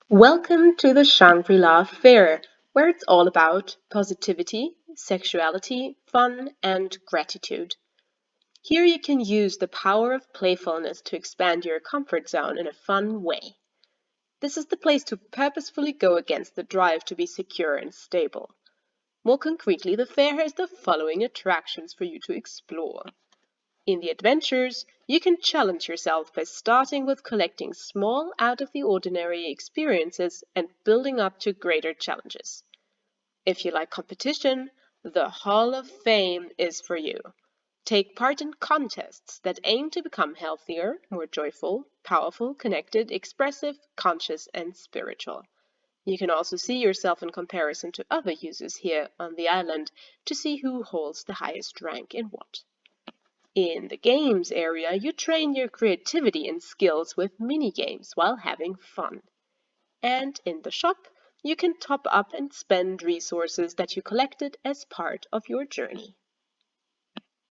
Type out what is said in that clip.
Welcome to the Shangri-La Fair, where it's all about positivity, sexuality, fun, and gratitude. Here you can use the power of playfulness to expand your comfort zone in a fun way. This is the place to purposefully go against the drive to be secure and stable. More concretely, the fair has the following attractions for you to explore. In the adventures, you can challenge yourself by starting with collecting small, out of the ordinary experiences and building up to greater challenges. If you like competition, the Hall of Fame is for you. Take part in contests that aim to become healthier, more joyful, powerful, connected, expressive, conscious, and spiritual. You can also see yourself in comparison to other users here on the island to see who holds the highest rank in what. In the games area, you train your creativity and skills with mini games while having fun. And in the shop, you can top up and spend resources that you collected as part of your journey.